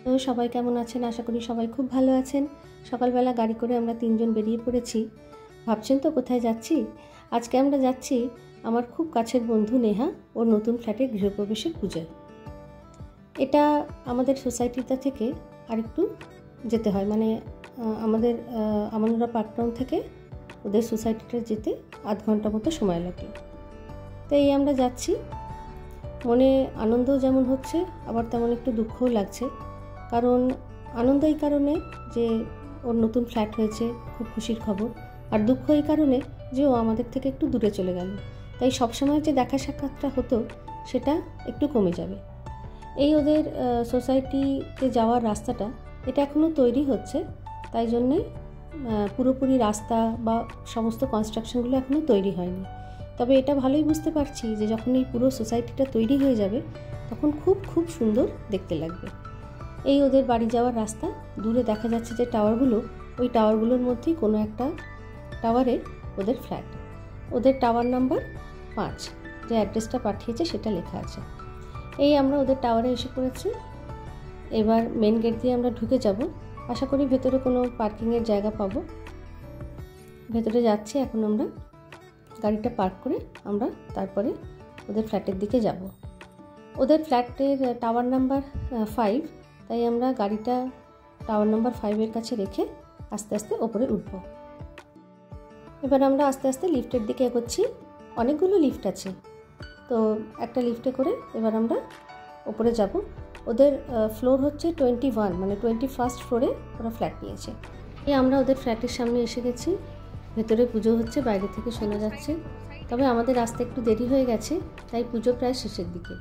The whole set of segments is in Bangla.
তো সবাই কেমন আছেন? আশা করি সবাই খুব ভালো আছেন। সকালবেলা গাড়ি করে আমরা 3 জন বেরিয়ে পড়েছি। ভাবছেন তো কোথায় যাচ্ছি? আজকে আমরা যাচ্ছি আমার খুব কাছের বন্ধু নেহা ওর নতুন ফ্ল্যাটের গৃহপ্রবেশের পূজায়। এটা আমাদের সোসাইটিটা থেকে আরেকটু যেতে হয়, মানে আমাদের আমানুরা পার্কটাউন থেকে ওদের সোসাইটিটা যেতে আধ ঘন্টা মতো সময় লাগলো। তো এই আমরা যাচ্ছি, মনে আনন্দও যেমন হচ্ছে আবার তেমন একটু দুঃখও লাগছে। কারণ আনন্দ এই কারণে যে ওর নতুন ফ্ল্যাট হয়েছে, খুব খুশির খবর। আর দুঃখ এই কারণে যে ও আমাদের থেকে একটু দূরে চলে গেল, তাই সবসময় যে দেখা সাক্ষাৎটা হতো সেটা একটু কমে যাবে। এই ওদের সোসাইটিতে যাওয়ার রাস্তাটা এটা এখনও তৈরি হচ্ছে, তাই জন্যে পুরোপুরি রাস্তা বা সমস্ত কনস্ট্রাকশনগুলো এখনও তৈরি হয়নি। তবে এটা ভালোই বুঝতে পারছি যে যখন এই পুরো সোসাইটিটা তৈরি হয়ে যাবে তখন খুব খুব সুন্দর দেখতে লাগবে। এই ওদের বাড়ি যাওয়ার রাস্তা, দূরে দেখা যাচ্ছে যে টাওয়ারগুলো, ওই টাওয়ারগুলোর মধ্যেই কোনো একটা টাওয়ারে ওদের ফ্ল্যাট। ওদের টাওয়ার নাম্বার 5, যে অ্যাড্রেসটা পাঠিয়েছে সেটা লেখা আছে। এই আমরা ওদের টাওয়ারে এসে পড়েছি। এবার মেন গেট দিয়ে আমরা ঢুকে যাব। আশা করি ভেতরে কোনো পার্কিংয়ের জায়গা পাবো। ভেতরে যাচ্ছি এখন আমরা। গাড়িটা পার্ক করে আমরা তারপরে ওদের ফ্ল্যাটের দিকে যাব। ওদের ফ্ল্যাটের টাওয়ার নাম্বার 5, তাই আমরা গাড়িটা টাওয়ার নাম্বার 5-এর কাছে রেখে আস্তে আস্তে ওপরে উঠব। এবার আমরা আস্তে আস্তে লিফটের দিকে এগোচ্ছি। অনেকগুলো লিফট আছে, তো একটা লিফটে করে এবার আমরা ওপরে যাব। ওদের ফ্লোর হচ্ছে 21, মানে 21st ফ্লোরে ওরা ফ্ল্যাট নিয়েছে। এই আমরা ওদের ফ্ল্যাটের সামনে এসে গেছি। ভেতরে পুজো হচ্ছে, বাইরে থেকে শোনা যাচ্ছে। তবে আমাদের আসতে একটু দেরি হয়ে গেছে, তাই পুজো প্রায় শেষের দিকে।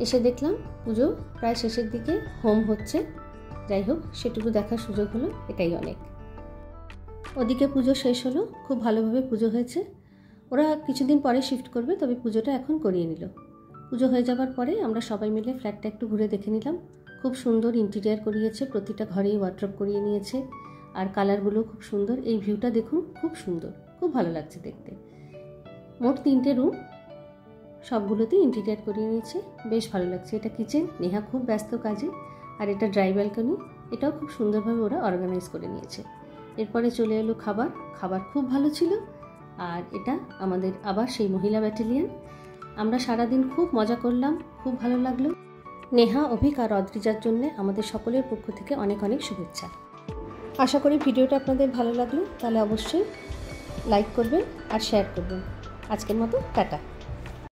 এসে দেখলাম পুজো প্রায় শেষের দিকে, হোম হচ্ছে। যাই হোক, সেটুকু দেখার সুযোগ হলো, এটাই অনেক। ওদিকে পুজো শেষ হলো, খুব ভালোভাবে পুজো হয়েছে। ওরা কিছুদিন পরে শিফট করবে, তবে পুজোটা এখন করিয়ে নিল। পুজো হয়ে যাবার পরে আমরা সবাই মিলে ফ্ল্যাটটা একটু ঘুরে দেখে নিলাম। খুব সুন্দর ইন্টেরিয়ার করিয়েছে, প্রতিটা ঘরেই ওয়ার্ড্রপ করিয়ে নিয়েছে, আর কালারগুলো খুব সুন্দর। এই ভিউটা দেখুন, খুব সুন্দর, খুব ভালো লাগছে দেখতে। মোট 3টে রুম, সবগুলোতেই ইন্টেরিয়ার করিয়ে নিয়েছে, বেশ ভালো লাগছে। এটা কিচেন, নেহা খুব ব্যস্ত কাজে। আর এটা ড্রাই ব্যালকনি, এটাও খুব সুন্দরভাবে ওরা অর্গানাইজ করে নিয়েছে। এরপরে চলে এলো খাবার। খাবার খুব ভালো ছিল। আর এটা আমাদের আবার সেই মহিলা ব্যাটালিয়ন। আমরা সারাদিন খুব মজা করলাম, খুব ভালো লাগলো। নেহা, অভিক আর অদ্রিজার জন্য আমাদের সকলের পক্ষ থেকে অনেক অনেক শুভেচ্ছা। আশা করি ভিডিওটা আপনাদের ভালো লাগলো, তাহলে অবশ্যই লাইক করবেন আর শেয়ার করবেন। আজকের মতো টাটা।